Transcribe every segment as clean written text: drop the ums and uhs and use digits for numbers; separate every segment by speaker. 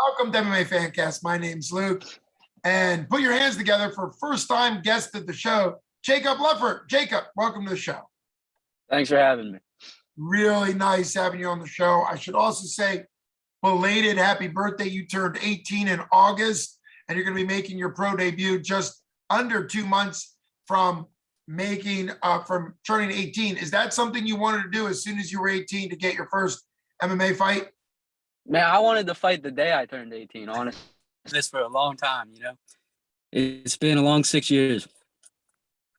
Speaker 1: Welcome to MMA Fancast. My name's Luke. And put your hands together for first-time guest of the show, Jacob Loeffert. Jacob, welcome to the show.
Speaker 2: Thanks for having me.
Speaker 1: Really nice having you on the show. I should also say, belated happy birthday. You turned 18 in August, and you're going to be making your pro debut just under 2 months from turning 18. Is that something you wanted to do as soon as you were 18 to get your first MMA fight?
Speaker 2: Man, I wanted to fight the day I turned 18, honestly. This for a long time, It's been a long 6 years.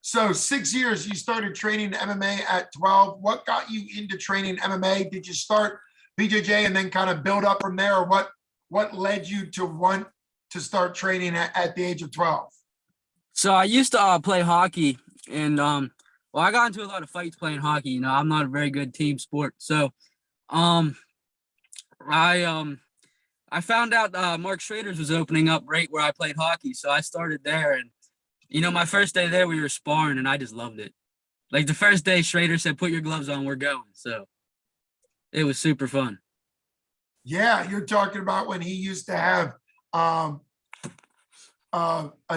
Speaker 1: So 6 years, you started training MMA at 12. What got you into training MMA? Did you start BJJ and then kind of build up from there? Or what led you to want to start training at the age of 12?
Speaker 2: So I used to play hockey, and I got into a lot of fights playing hockey. I'm not a very good team sport. So I found out Mark Schrader's was opening up right where I played hockey. So I started there, and my first day there, we were sparring, and I just loved it. Like the first day, Schrader said, "Put your gloves on, we're going." So it was super fun.
Speaker 1: Yeah, you're talking about when he used to have a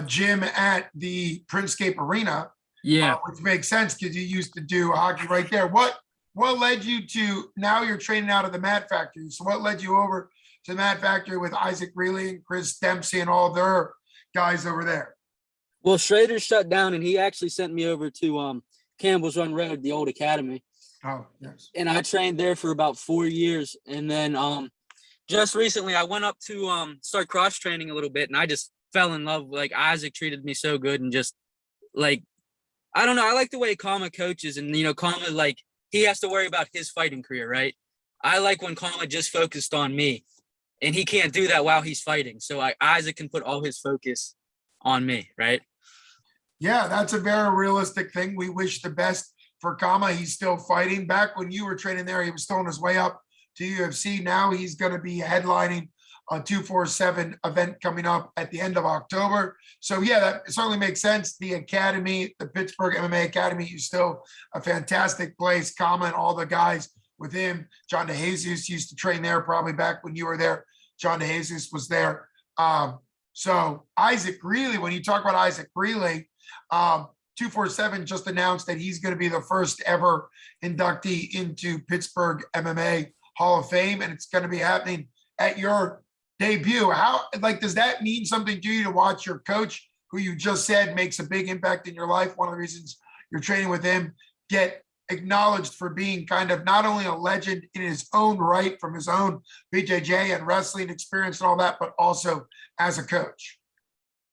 Speaker 1: gym at the Princescape Arena.
Speaker 2: Yeah,
Speaker 1: which makes sense because you used to do hockey right there. What led you to, now you're training out of the Mat Factory? So what led you over to the Mat Factory with Isaac Reilly and Chris Dempsey and all their guys over there?
Speaker 2: Well, Schrader shut down, and he actually sent me over to Campbell's Run Road, the old academy.
Speaker 1: Oh, yes.
Speaker 2: And I trained there for about 4 years. And then just recently I went up to start cross training a little bit, and I just fell in love. Like, Isaac treated me so good, and just like, I don't know, I like the way Kama coaches, and Kama, like, he has to worry about his fighting career, right? I like when Kama just focused on me, and he can't do that while he's fighting. So Isaac can put all his focus on me, right?
Speaker 1: Yeah, that's a very realistic thing. We wish the best for Kama. He's still fighting. Back when you were training there, he was still on his way up to UFC. Now he's going to be headlining a 247 event coming up at the end of October. So yeah, that certainly makes sense. The academy, the Pittsburgh MMA Academy, is still a fantastic place. Kama and all the guys with him. John DeJesus used to train there probably back when you were there. John DeJesus was there. So Isaac Reilly, when you talk about Isaac Reilly, 247 just announced that he's going to be the first ever inductee into Pittsburgh MMA Hall of Fame, and it's going to be happening at your debut. Does that mean something to you to watch your coach, who you just said makes a big impact in your life, one of the reasons you're training with him, get acknowledged for being kind of not only a legend in his own right from his own BJJ and wrestling experience and all that, but also as a coach?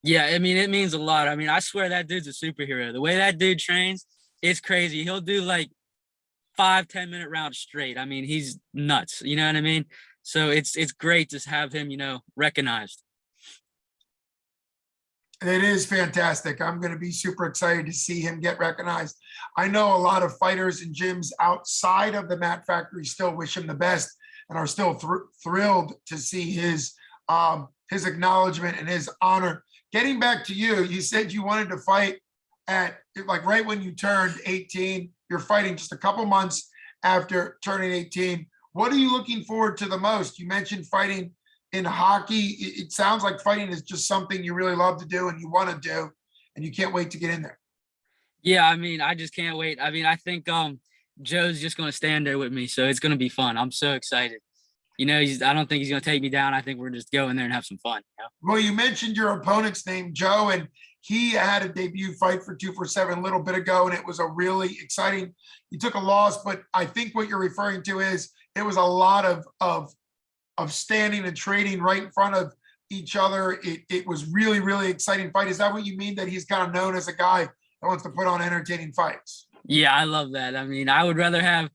Speaker 2: Yeah, I mean, it means a lot. I mean, I swear that dude's a superhero. The way that dude trains, it's crazy. He'll do like 5-10 minute rounds straight. I mean, he's nuts. You know what I mean? So it's great to have him, recognized.
Speaker 1: It is fantastic. I'm going to be super excited to see him get recognized. I know a lot of fighters and gyms outside of the Mat Factory still wish him the best and are still thrilled to see his acknowledgement and his honor. Getting back to you, you said you wanted to fight at right when you turned 18. You're fighting just a couple months after turning 18. What are you looking forward to the most? You mentioned fighting in hockey. It sounds like fighting is just something you really love to do and you want to do, and you can't wait to get in there.
Speaker 2: Yeah, I mean, I just can't wait. I mean, I think Joe's just going to stand there with me, so it's going to be fun. I'm so excited. I don't think he's going to take me down. I think we're just go in there and have some fun.
Speaker 1: Well, you mentioned your opponent's name, Joe, and he had a debut fight for 247 a little bit ago, and it was a really exciting. He took a loss, but I think what you're referring to is it was a lot of standing and trading right in front of each other. It was really, really exciting fight. Is that what you mean, that he's kind of known as a guy that wants to put on entertaining fights?
Speaker 2: Yeah, I love that. I mean, I would rather have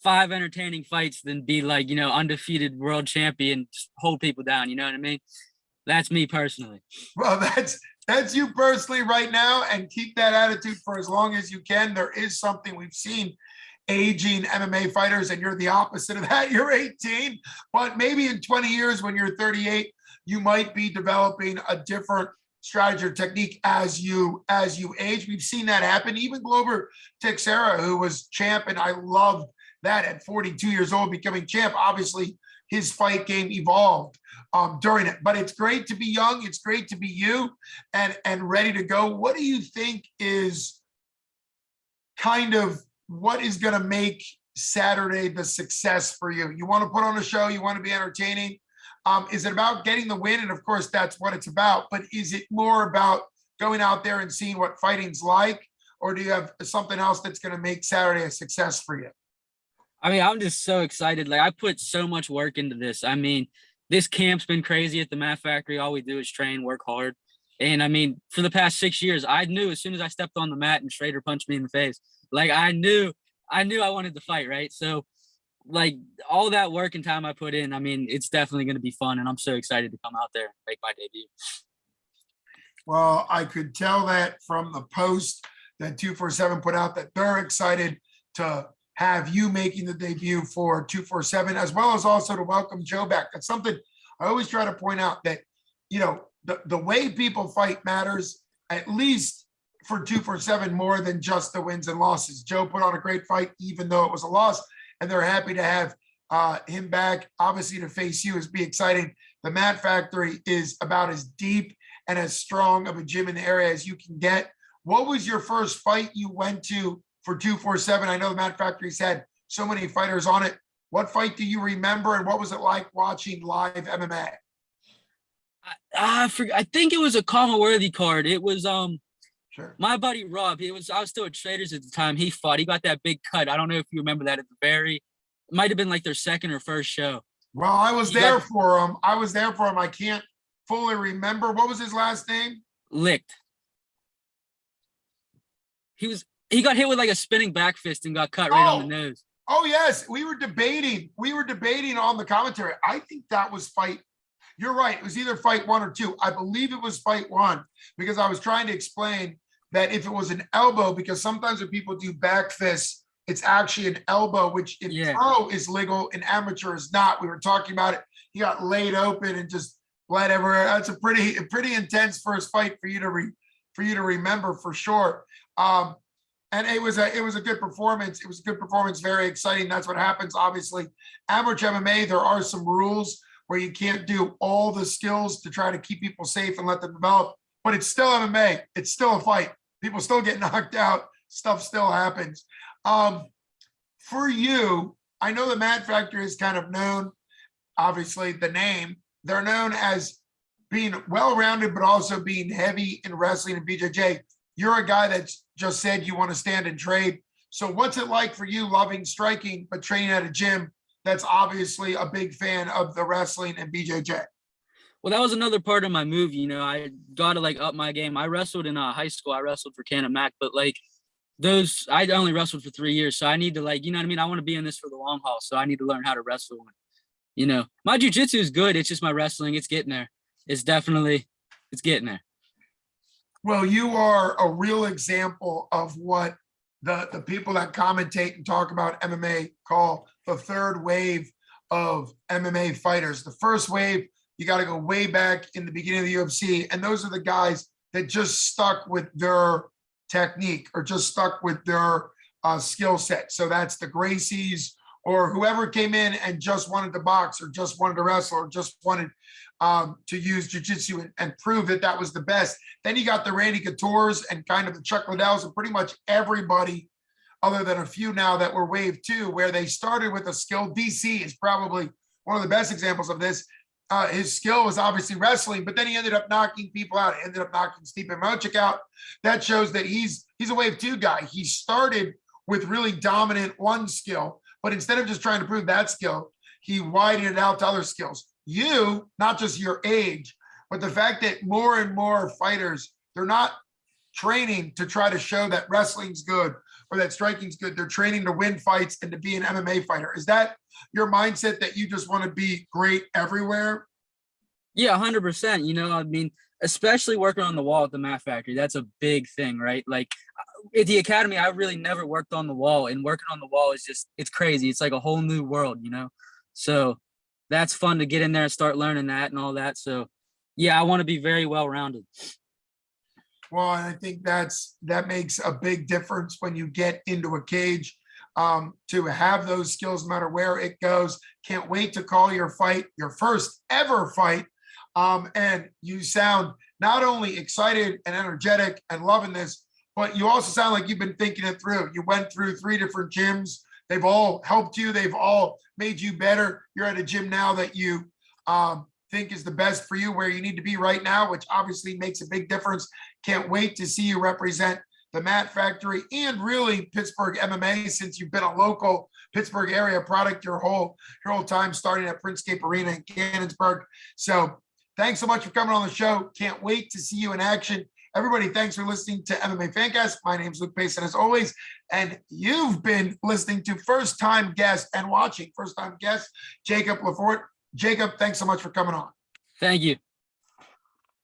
Speaker 2: 5 entertaining fights than be undefeated world champion, just hold people down. You know what I mean? That's me personally.
Speaker 1: Well, that's you personally right now, and keep that attitude for as long as you can. There is something we've seen aging MMA fighters, and you're the opposite of that. You're 18, but maybe in 20 years when you're 38, you might be developing a different strategy or technique as you age. We've seen that happen. Even Glover Teixeira, who was champ, and I loved that at 42 years old becoming champ. Obviously, his fight game evolved during it. But it's great to be young. It's great to be you and ready to go. What do you think is kind of what is going to make Saturday the success for you? You want to put on a show, you want to be entertaining. Is it about getting the win? And of course, that's what it's about. But is it more about going out there and seeing what fighting's like? Or do you have something else that's going to make Saturday a success for you?
Speaker 2: I mean, I'm just so excited. Like, I put so much work into this. I mean, this camp's been crazy at the Mat Factory. All we do is train, work hard. And I mean, for the past 6 years, I knew as soon as I stepped on the mat and Schrader punched me in the face, like I knew I wanted to fight, right? So like all that work and time I put in, I mean, it's definitely going to be fun. And I'm so excited to come out there and make my debut.
Speaker 1: Well, I could tell that from the post that 247 put out that they're excited to have you making the debut for 247, as well as also to welcome Joe back. That's something I always try to point out, that, you know, the way people fight matters, at least for 247, more than just the wins and losses. Joe put on a great fight, even though it was a loss, and they're happy to have him back. Obviously, to face you is be exciting. The Mat Factory is about as deep and as strong of a gym in the area as you can get. What was your first fight you went to for 247? I know the Mat Factory's had so many fighters on it. What fight do you remember, and what was it like watching live MMA?
Speaker 2: I think it was a Kama Worthy card. It was
Speaker 1: Sure.
Speaker 2: my buddy Rob. I was still at Traders at the time. He fought. He got that big cut. I don't know if you remember that at the it might have been like their second or first show.
Speaker 1: Well, I was there for him. I can't fully remember. What was his last name?
Speaker 2: Licked. He got hit with like a spinning back fist and got cut right on the nose.
Speaker 1: Oh, yes. We were debating on the commentary. I think that was fight. You're right. It was either fight 1 or 2. I believe it was fight 1, because I was trying to explain that if it was an elbow, because sometimes when people do back fists, it's actually an elbow, which in pro is legal, in amateur is not. We were talking about it. He got laid open and just bled everywhere. That's a pretty intense first fight for you to remember, for sure. And it was a good performance. It was a good performance, very exciting. That's what happens. Obviously, amateur MMA, there are some rules where you can't do all the skills to try to keep people safe and let them develop, but it's still MMA. It's still a fight. People still get knocked out. Stuff still happens. For you, I know the Mat Factory is kind of known, obviously the name, they're known as being well-rounded, but also being heavy in wrestling and BJJ. You're a guy that's just said you want to stand and trade. So what's it like for you, loving striking, but training at a gym that's obviously a big fan of the wrestling and BJJ?
Speaker 2: Well, that was another part of my move. You know, I got to like up my game. I wrestled in high school. I wrestled for Canada Mac, but like I only wrestled for 3 years. So I need to, like, you know what I mean? I want to be in this for the long haul. So I need to learn how to wrestle. You know, my jiu-jitsu is good. It's just my wrestling. It's getting there. It's getting there.
Speaker 1: Well, you are a real example of what the people that commentate and talk about MMA call the third wave of MMA fighters. The first wave, you got to go way back in the beginning of the UFC. And those are the guys that just stuck with their technique or just stuck with their skill set. So that's the Gracies or whoever came in and just wanted to box or just wanted to wrestle or just wanted to use jiu-jitsu and prove that that was the best. Then you got the Randy Couture's and kind of the Chuck Liddells and pretty much everybody other than a few now that were wave 2, where they started with a skill. DC is probably one of the best examples of this. His skill was obviously wrestling, but then he ended up knocking people out. He ended up knocking Stipe Miocic out. That shows that he's a wave 2 guy. He started with really dominant one skill, but instead of just trying to prove that skill, he widened it out to other skills. You, not just your age, but the fact that more and more fighters, they're not training to try to show that wrestling's good or that striking's good. They're training to win fights and to be an MMA fighter. Is that your mindset, that you just want to be great everywhere?
Speaker 2: Yeah, 100%. You know, I mean, especially working on the wall at the Mat Factory, that's a big thing, right? Like at the academy, I really never worked on the wall, and working on the wall is just, it's crazy. It's like a whole new world, you know? So that's fun to get in there and start learning that and all that. So yeah, I want to be very well-rounded.
Speaker 1: Well, and I think that makes a big difference when you get into a cage. to have those skills no matter where it goes. Can't wait to call your fight, your first ever fight. And you sound not only excited and energetic and loving this, but you also sound like you've been thinking it through. You went through 3 different gyms. They've all helped you. They've all made you better. You're at a gym now that you think is the best for you, where you need to be right now, which obviously makes a big difference. Can't wait to see you represent the Mat Factory and really Pittsburgh MMA, since you've been a local Pittsburgh area product your whole time, starting at Princescape Arena in Canonsburg. So thanks so much for coming on the show. Can't wait to see you in action. Everybody, thanks for listening to MMA Fancast. My name is Luke Payson, as always, and you've been listening to first-time guest and watching first-time guest Jacob Loeffert. Jacob, thanks so much for coming on.
Speaker 2: Thank you.